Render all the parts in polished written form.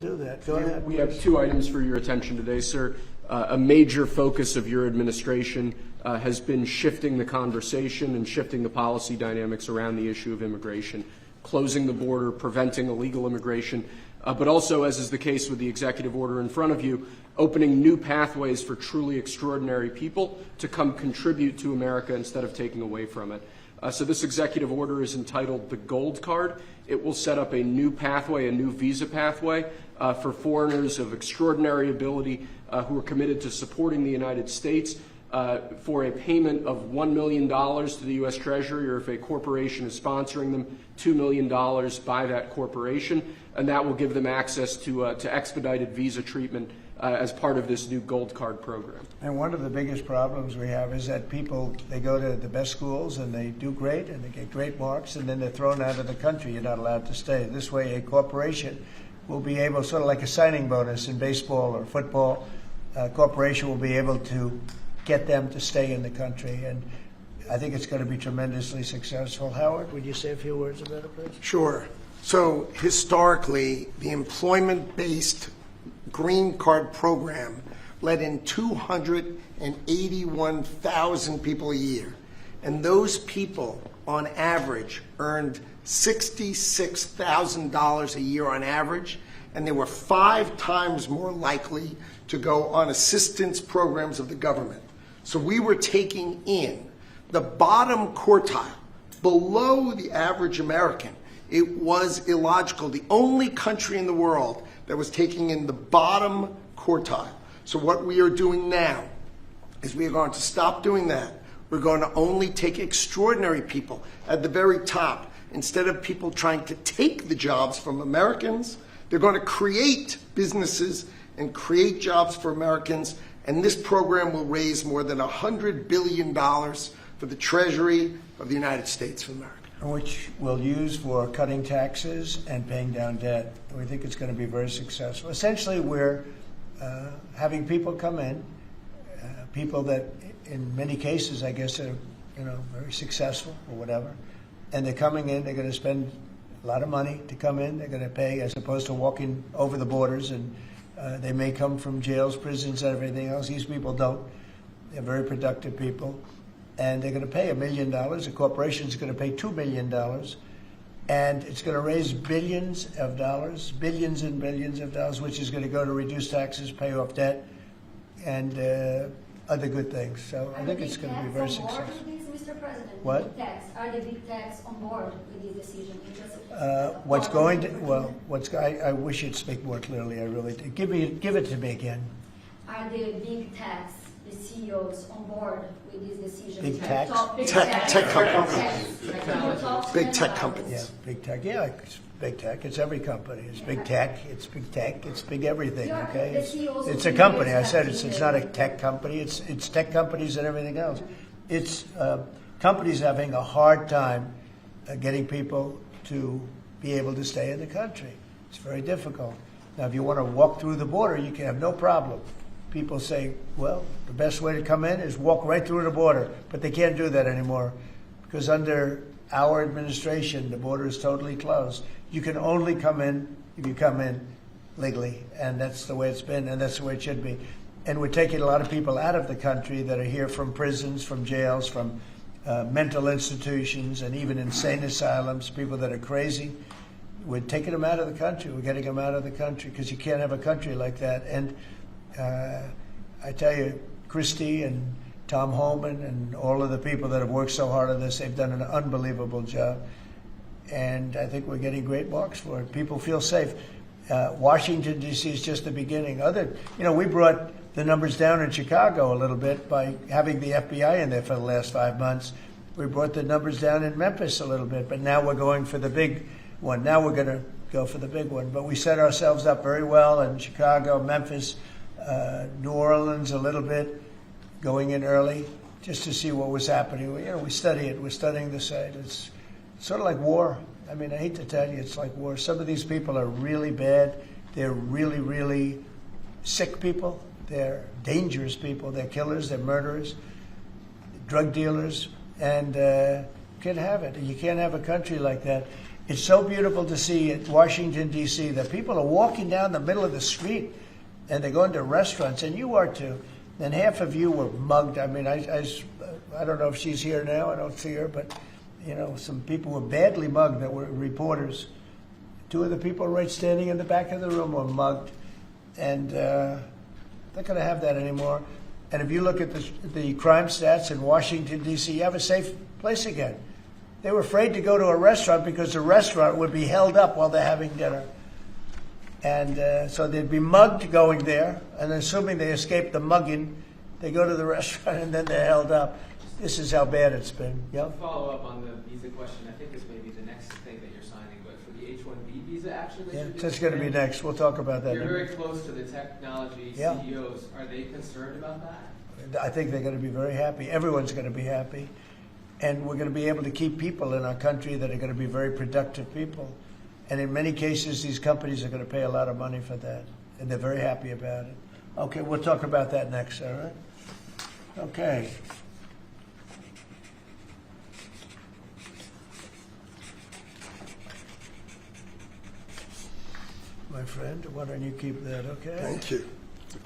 do that. Go ahead. We have two items for your attention today, sir. A major focus of your administration has been shifting the conversation and shifting the policy dynamics around the issue of immigration, closing the border, preventing illegal immigration, but also, as is the case with the executive order in front of you, opening new pathways for truly extraordinary people to come contribute to America instead of taking away from it. So this executive order is entitled the Gold Card. It will set up a new pathway, a new visa pathway for foreigners of extraordinary ability who are committed to supporting the United States for a payment of $1 million to the U.S. Treasury, or if a corporation is sponsoring them, $2 million by that corporation, and that will give them access to expedited visa treatment as part of this new Gold Card program. And one of the biggest problems we have is that people, they go to the best schools and they do great and they get great marks, and then they're thrown out of the country. You're not allowed to stay. This way a corporation will be able, sort of like a signing bonus in baseball or football, a corporation will be able to get them to stay in the country. And I think it's going to be tremendously successful. Howard, would you say a few words about it, please? Sure. So historically, the employment-based Green Card program let in 281,000 people a year. And those people, on average, earned $66,000 a year on average, and they were 5 times more likely to go on assistance programs of the government. So we were taking in the bottom quartile, below the average American. It was illogical. The only country in the world that was taking in the bottom quartile. So what we are doing now is we are going to stop doing that. We're going to only take extraordinary people at the very top. Instead of people trying to take the jobs from Americans, they're going to create businesses and create jobs for Americans. And this program will raise more than $100 billion for the Treasury of the United States of America. Which we'll use for cutting taxes and paying down debt. We think it's going to be very successful. Essentially, we're having people come in, people that in many cases, I guess, are very successful or whatever, and they're coming in, they're going to spend a lot of money to come in, they're going to pay as opposed to walking over the borders, and they may come from jails, prisons, and everything else. These people don't. They're very productive people. And they're going to pay $1 million. The corporation is going to pay $2 million. And it's going to raise billions of dollars, billions and billions of dollars, which is going to go to reduce taxes, pay off debt, and other good things. So I think it's going to be very successful. Mr. President, what? Are the big techs on board with this decision? I wish you'd speak more clearly. I really do. Give it to me again. Are the big techs, the CEOs, on board with this decision? Big tech? Tech companies. Big tech companies. Yeah, big tech. Yeah, it's big tech. It's every company. It's big tech. It's big tech. It's big everything. Okay. It's a company. I said it's not a tech company. It's tech companies and everything else. It's companies having a hard time getting people to be able to stay in the country. It's very difficult. Now, if you want to walk through the border, you can have no problem. People say, well, the best way to come in is walk right through the border. But they can't do that anymore because under our administration, the border is totally closed. You can only come in if you come in legally, and that's the way it's been, and that's the way it should be. And we're taking a lot of people out of the country that are here from prisons, from jails, from mental institutions, and even insane asylums, people that are crazy. We're taking them out of the country. We're getting them out of the country because you can't have a country like that. And I tell you, Christie and Tom Holman and all of the people that have worked so hard on this, they've done an unbelievable job. And I think we're getting great marks for it. People feel safe. Washington, D.C. is just the beginning. We brought the numbers down in Chicago a little bit by having the FBI in there for the last 5 months. We brought the numbers down in Memphis a little bit, but now we're going for the big one. Now we're going to go for the big one. But we set ourselves up very well in Chicago, Memphis, New Orleans a little bit, going in early just to see what was happening. We study it. We're studying the site. It's sort of like war. I mean, I hate to tell you, it's like war. Some of these people are really bad. They're really, really sick people. They're dangerous people. They're killers. They're murderers, drug dealers, and you can't have it. You can't have a country like that. It's so beautiful to see at Washington, D.C., that people are walking down the middle of the street and they're going to restaurants, and you are too. And half of you were mugged. I mean, I don't know if she's here now. I don't see her, but, you know, some people were badly mugged that were reporters. Two of the people right standing in the back of the room were mugged, and they're not going to have that anymore. And if you look at the crime stats in Washington, D.C., you have a safe place again. They were afraid to go to a restaurant because the restaurant would be held up while they're having dinner. And so they'd be mugged going there, and assuming they escaped the mugging, they go to the restaurant and then they're held up. This is how bad it's been. Yep. Follow up on the visa question. I think this may be the next thing that you're signing, but for the H1B visa action, Yeah, that's going to be next. We'll talk about that. You're very close to the technology CEOs. Are they concerned about that? I think they're going to be very happy. Everyone's going to be happy. And we're going to be able to keep people in our country that are going to be very productive people. And in many cases, these companies are going to pay a lot of money for that. And they're very happy about it. Okay, we'll talk about that next, all right? Okay. My friend, why don't you keep that, okay? Thank you.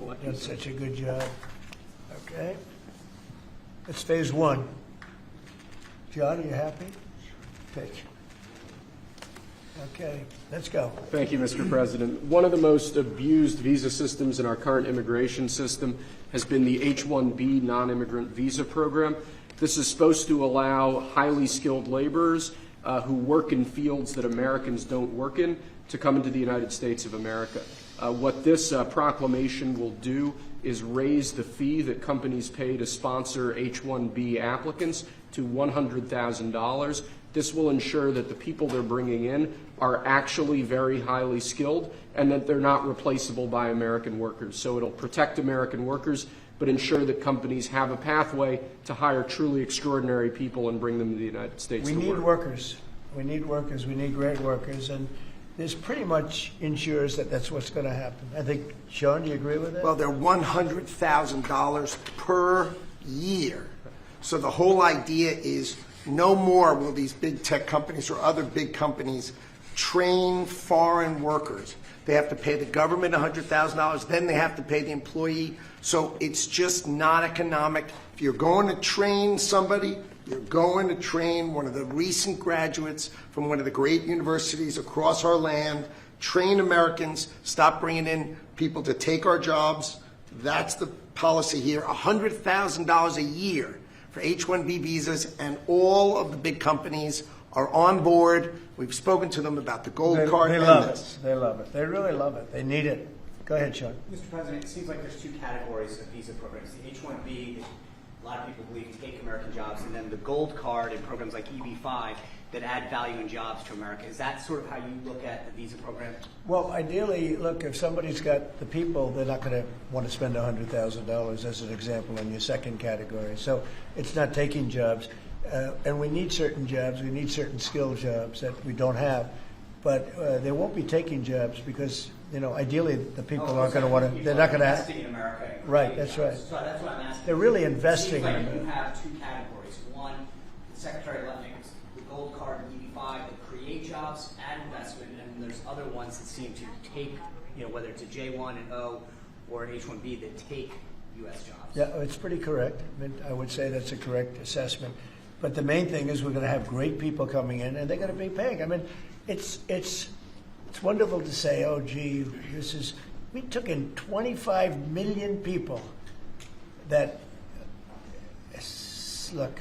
You've done such a good job. Okay. It's phase one. John, are you happy? Take. Okay, let's go. Thank you, Mr. President. One of the most abused visa systems in our current immigration system has been the H1B non-immigrant visa program. This is supposed to allow highly skilled laborers who work in fields that Americans don't work in to come into the United States of America. What this proclamation will do is raise the fee that companies pay to sponsor H1B applicants to $100,000. This will ensure that the people they're bringing in are actually very highly skilled and that they're not replaceable by American workers. So it'll protect American workers, but ensure that companies have a pathway to hire truly extraordinary people and bring them to the United States to work. We need workers. We need workers. We need great workers. And this pretty much ensures that that's what's going to happen. I think, Sean, do you agree with that? Well, they're $100,000 per year. So the whole idea is no more will these big tech companies or other big companies train foreign workers. They have to pay the government $100,000, then they have to pay the employee. So it's just not economic. If you're going to train somebody, you're going to train one of the recent graduates from one of the great universities across our land, train Americans, stop bringing in people to take our jobs. That's the policy here, $100,000 a year for H-1B visas, and all of the big companies are on board. We've spoken to them about the gold card. They love it. They love it. They really love it. They need it. Go ahead, Sean. Mr. President, it seems like there's two categories of visa programs. The H-1B, a lot of people believe take American jobs, and then the gold card and programs like EB-5 that add value and jobs to America. Is that sort of how you look at the visa program? Well, ideally, look, if somebody's got the people, they're not going to want to spend $100,000 as an example in your second category. So it's not taking jobs. And we need certain jobs. We need certain skill jobs that we don't have. But they won't be taking jobs because, you know, ideally the people aren't going to want to, they're not going to have. Investing in America. Right, that's right. So that's what I'm asking. They're really investing in in America. America. You have two categories. One, the Secretary let me the gold card and EB-5 that create jobs, add investment, and there's other ones that seem to take, you know, whether it's a J1 and O or an H-1B that take U.S. jobs. Yeah, it's pretty correct. I mean, I would say that's a correct assessment. But the main thing is we're going to have great people coming in, and they're going to be paying. I mean, it's wonderful to say, oh, gee, we took in 25 million people that, look,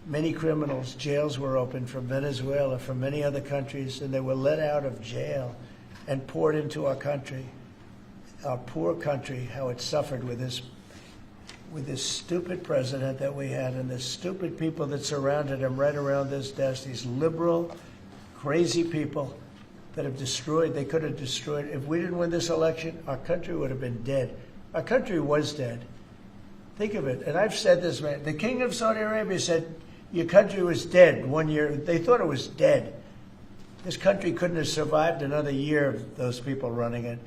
many criminals, jails were open from Venezuela, from many other countries, and they were let out of jail and poured into our country, our poor country, how it suffered with this stupid president that we had and the stupid people that surrounded him right around this desk, these liberal, crazy people that have destroyed, they could have destroyed. If we didn't win this election, our country would have been dead. Our country was dead. Think of it. And I've said this, man. The king of Saudi Arabia said, your country was dead 1 year. They thought it was dead. This country couldn't have survived another year of those people running it.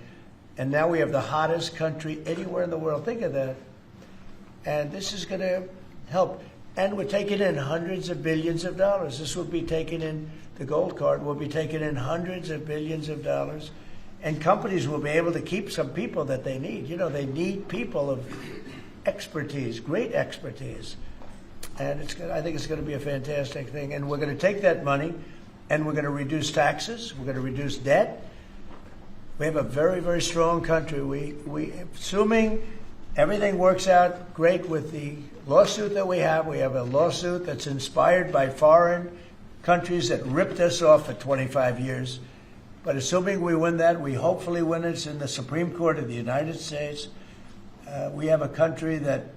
And now we have the hottest country anywhere in the world. Think of that. And this is going to help. And we're taking in hundreds of billions of dollars. This will be taken in the gold card, we'll be taking in hundreds of billions of dollars, and companies will be able to keep some people that they need. You know, they need people of expertise, great expertise. And I think it's going to be a fantastic thing. And we're going to take that money and we're going to reduce taxes. We're going to reduce debt. We have a very, very strong country. We assuming everything works out great with the lawsuit that we have a lawsuit that's inspired by foreign countries that ripped us off for 25 years. But assuming we win that, we hopefully win it. It's in the Supreme Court of the United States. We have a country that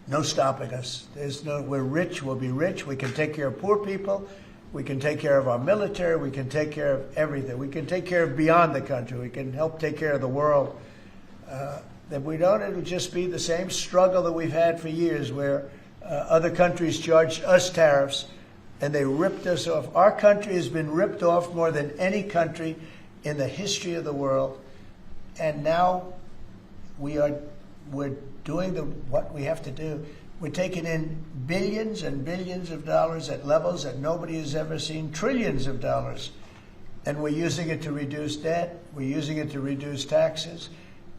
no stopping us. We're rich, we'll be rich. We can take care of poor people. We can take care of our military. We can take care of everything. We can take care of beyond the country. We can help take care of the world. That we don't, it'll just be the same struggle that we've had for years where other countries charged us tariffs and they ripped us off. Our country has been ripped off more than any country in the history of the world. And now we're doing what we have to do. We're taking in billions and billions of dollars at levels that nobody has ever seen, trillions of dollars. And we're using it to reduce debt. We're using it to reduce taxes.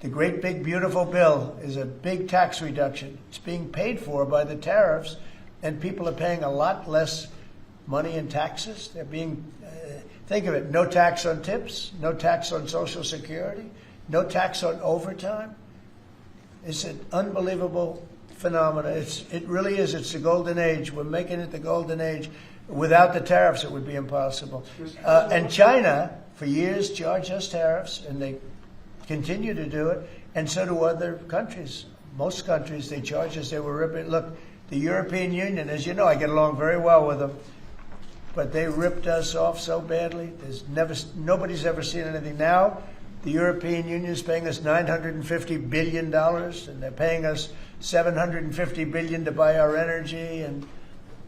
The great big beautiful bill is a big tax reduction. It's being paid for by the tariffs, and people are paying a lot less money in taxes. They're being, think of it, no tax on tips, no tax on Social Security, no tax on overtime. It's an unbelievable phenomenon. It really is. It's the golden age. We're making it the golden age. Without the tariffs, it would be impossible. And China, for years, charged us tariffs, and they continue to do it, and so do other countries. Most countries, they charge us. They were ripping. Look, the European Union, as you know, I get along very well with them, but they ripped us off so badly. Nobody's ever seen anything. Now, the European Union is paying us $950 billion, and they're paying us $750 billion to buy our energy, and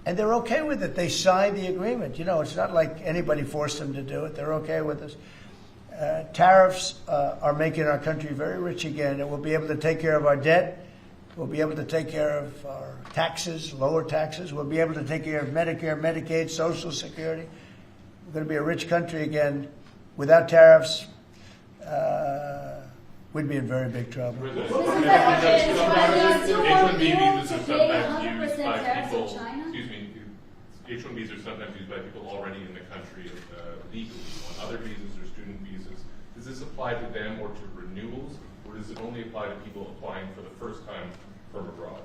they're okay with it. They signed the agreement. You know, it's not like anybody forced them to do it. They're okay with us. Tariffs are making our country very rich again, and we'll be able to take care of our debt. We'll be able to take care of our taxes, lower taxes. We'll be able to take care of Medicare, Medicaid, Social Security. We're going to be a rich country again. Without tariffs, we'd be in very big trouble. H1B visas are sometimes used by people. Excuse me. H1Bs are sometimes used by people already in the country legally. On other visas or student visas, does this apply to them or to renewals, or does it only apply to people applying for the first time from abroad?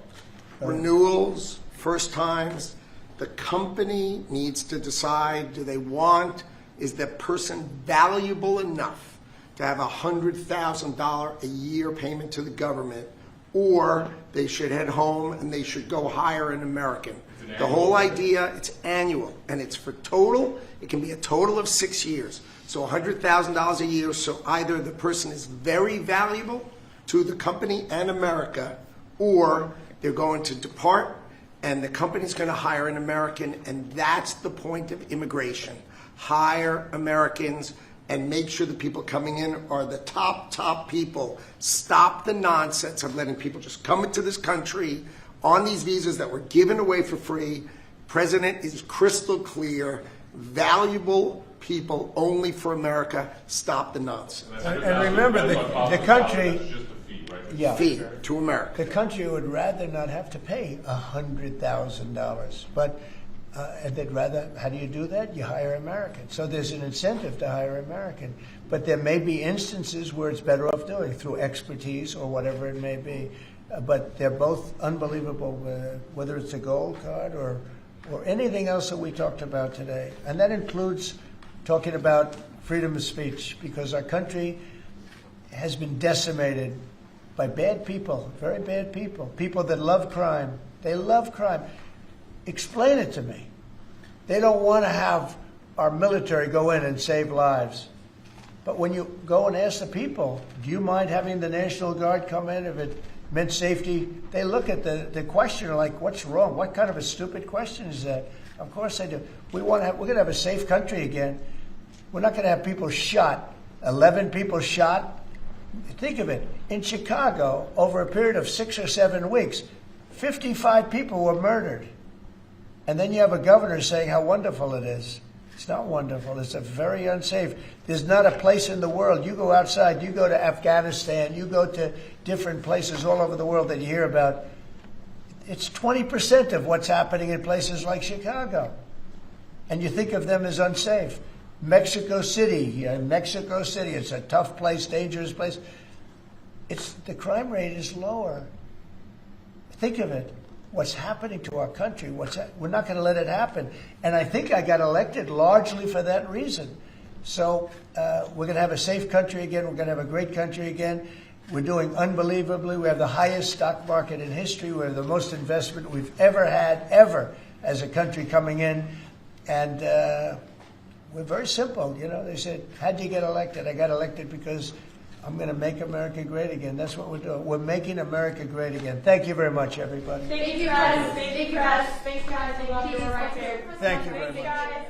Renewals, first times. The company needs to decide, is that person valuable enough to have $100,000 a year payment to the government, or they should head home and they should go hire an American. The whole idea, it's annual, and it's for total. It can be a total of 6 years. So $100,000 a year, so either the person is very valuable to the company and America, or they're going to depart and the company's going to hire an American, and that's the point of immigration. Hire Americans and make sure the people coming in are the top people. Stop the nonsense of letting people just come into this country on these visas that were given away for free. President is crystal clear. Valuable people only for America. Stop the nonsense. And remember, the country, That's just a fee, right? yeah, Fee to America. the country would rather not have to pay $100,000, but and they'd rather. How do you do that? You hire Americans. So there's an incentive to hire American, but there may be instances where it's better off doing it through expertise or whatever it may be. But they're both unbelievable, whether it's a gold card or anything else that we talked about today. And that includes talking about freedom of speech, because our country has been decimated by bad people, very bad people, people that love crime. They love crime. Explain it to me. They don't want to have our military go in and save lives. But when you go and ask the people, do you mind having the National Guard come in if it meant safety? They look at the questioner like, what's wrong? What kind of a stupid question is that? Of course they do. We're going to have a safe country again. We're not going to have people shot, 11 people shot. Think of it. In Chicago, over a period of 6 or 7 weeks, 55 people were murdered. And then you have a governor saying how wonderful it is. It's not wonderful. It's a very unsafe. There's not a place in the world. You go outside, you go to Afghanistan, you go to different places all over the world that you hear about. It's 20% of what's happening in places like Chicago. And you think of them as unsafe. Mexico City, it's a tough place, dangerous place. The crime rate is lower. Think of it. What's happening to our country? We're not going to let it happen. And I think I got elected largely for that reason. So we're going to have a safe country again. We're going to have a great country again. We're doing unbelievably. We have the highest stock market in history. We have the most investment we've ever had, ever, as a country coming in. And we're very simple. You know, they said, how'd you get elected? I got elected because I'm going to make America great again. That's what we're doing. We're making America great again. Thank you very much, everybody. Thank you, guys. Thank you, guys. Thanks, guys. I love you. We're right there. Thank you very much. Guys.